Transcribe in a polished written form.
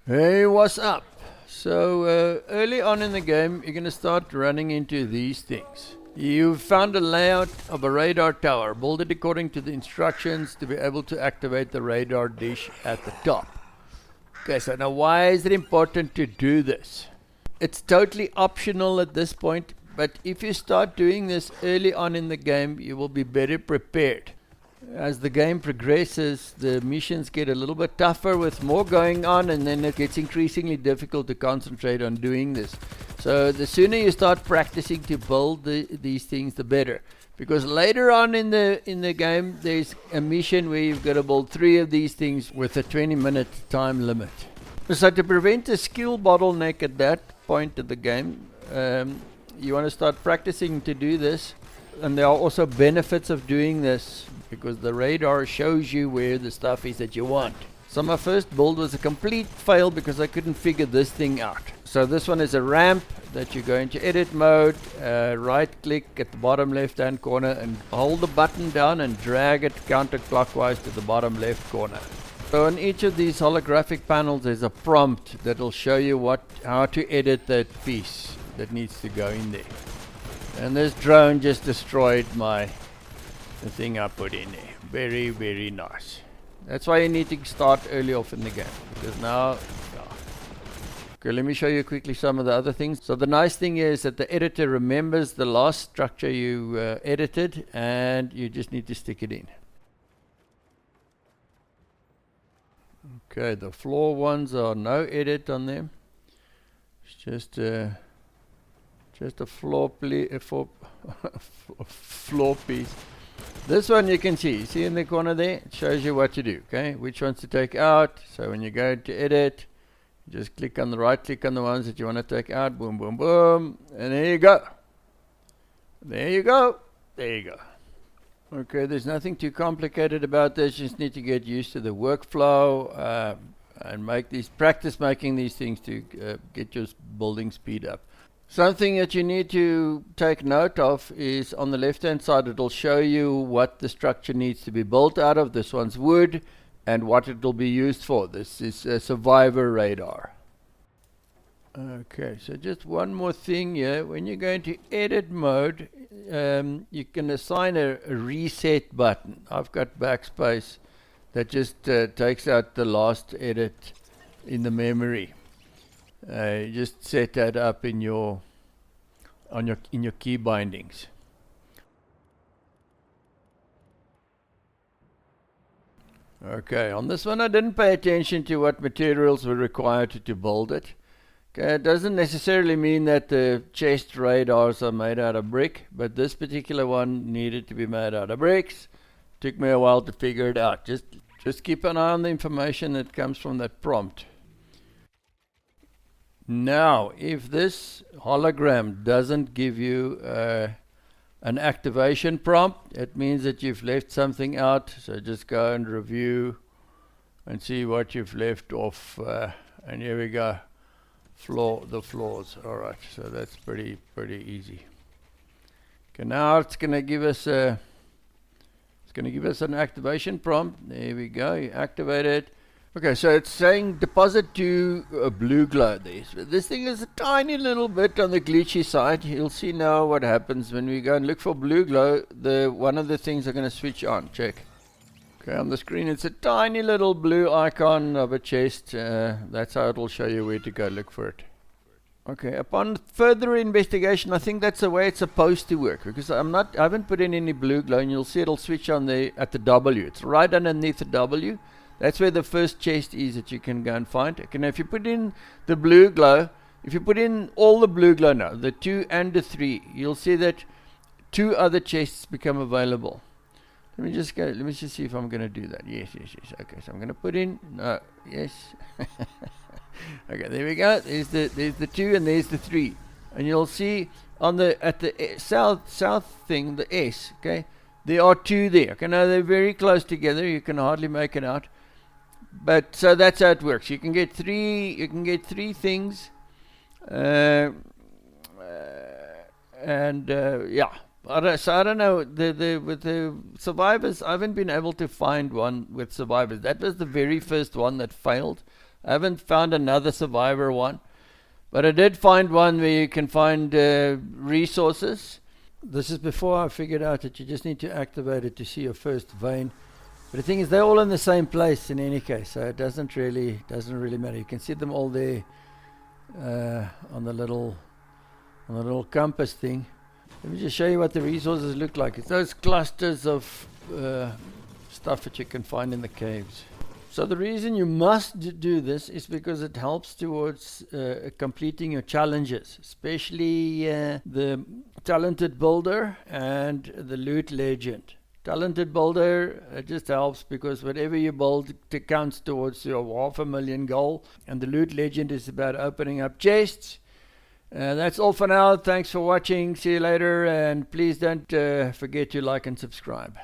Hey, what's up? So early on in the game, you're going to start running into these things. You've found a layout of a radar tower. Build it according to the instructions to be able to activate the radar dish at the top. Okay, so now why is it important to do this? It's totally optional at this point, but if you start doing this early on in the game, you will be better prepared. As the game progresses, the missions get a little bit tougher with more going on, and then it gets increasingly difficult to concentrate on doing this. So the sooner you start practicing to build these things, the better. Because later on in the game, there's a mission where you've got to build 3 of these things with a 20-minute time limit. So to prevent a skill bottleneck at that point of the game, you want to start practicing to do this. And there are also benefits of doing this, because the radar shows you where the stuff is that you want. So my first build was a complete fail because I couldn't figure this thing out. So this one is a ramp that you go into edit mode, right click at the bottom left hand corner and hold the button down and drag it counterclockwise to the bottom left corner. So on each of these holographic panels there's a prompt that will show you how to edit that piece that needs to go in there. And this drone just destroyed the thing I put in there. Very, very nice. That's why you need to start early off in the game, because now, okay, let me show you quickly some of the other things. So the nice thing is that the editor remembers the last structure you edited, and you just need to stick it in. Okay, the floor ones are no edit on them. It's just a floor floor piece. This one you can see in the corner there, it shows you what to do, okay, which ones to take out. So when you go to edit, just click on the right click on the ones that you want to take out, boom, boom, boom, and there you go. There you go. There you go. Okay, there's nothing too complicated about this. You just need to get used to the workflow and practice making these things to get your building speed up. Something that you need to take note of is on the left hand side it will show you what the structure needs to be built out of. This one's wood and what it will be used for. This is a survivor radar. Okay, so just one more thing here. When you go into edit mode, you can assign a reset button. I've got backspace that just takes out the last edit in the memory. You just set that up in your key bindings. Okay, on this one I didn't pay attention to what materials were required to build it. Okay, it doesn't necessarily mean that the chest radars are made out of brick, but this particular one needed to be made out of bricks. Took me a while to figure it out. Just keep an eye on the information that comes from that prompt. Now, if this hologram doesn't give you an activation prompt, it means that you've left something out. So just go and review and see what you've left off. And here we go, the floors. All right, so that's pretty easy. Okay, now it's going to give us an activation prompt. There we go. You activate it. Okay, so it's saying deposit to blue glow there. So this thing is a tiny little bit on the glitchy side. You'll see now what happens when we go and look for blue glow. One of the things are going to switch on. Check. Okay, on the screen it's a tiny little blue icon of a chest. That's how it will show you where to go look for it. Okay, upon further investigation, I think that's the way it's supposed to work, because I haven't put in any blue glow, and you'll see it'll switch on there at the W. It's right underneath the W. That's where the first chest is that you can go and find. Okay, now if you put in the blue glow, if you put in all the blue glow now, the 2 and the 3, you'll see that 2 other chests become available. Let me just see if I'm going to do that. Yes. Okay, so I'm going to put in, no, yes. Okay, there we go. There's the 2 and there's the 3. And you'll see at the south thing, the S, okay, there are 2 there. Okay, now they're very close together. You can hardly make it out. But so that's how it works. You can get 3 things. Yeah. So I don't know. With the survivors, I haven't been able to find one with survivors. That was the very first one that failed. I haven't found another survivor one, but I did find one where you can find resources. This is before I figured out that you just need to activate it to see your first vein. But the thing is, they're all in the same place in any case, so it doesn't really matter. You can see them all there on the little compass thing. Let me just show you what the resources look like. It's those clusters of stuff that you can find in the caves. So the reason you must do this is because it helps towards completing your challenges, especially the Talented Builder and the Loot Legend. Talented Builder just helps because whatever you build counts towards your 500,000 goal, and the Loot Legend is about opening up chests. That's all for now. Thanks for watching. See you later, and please don't forget to like and subscribe.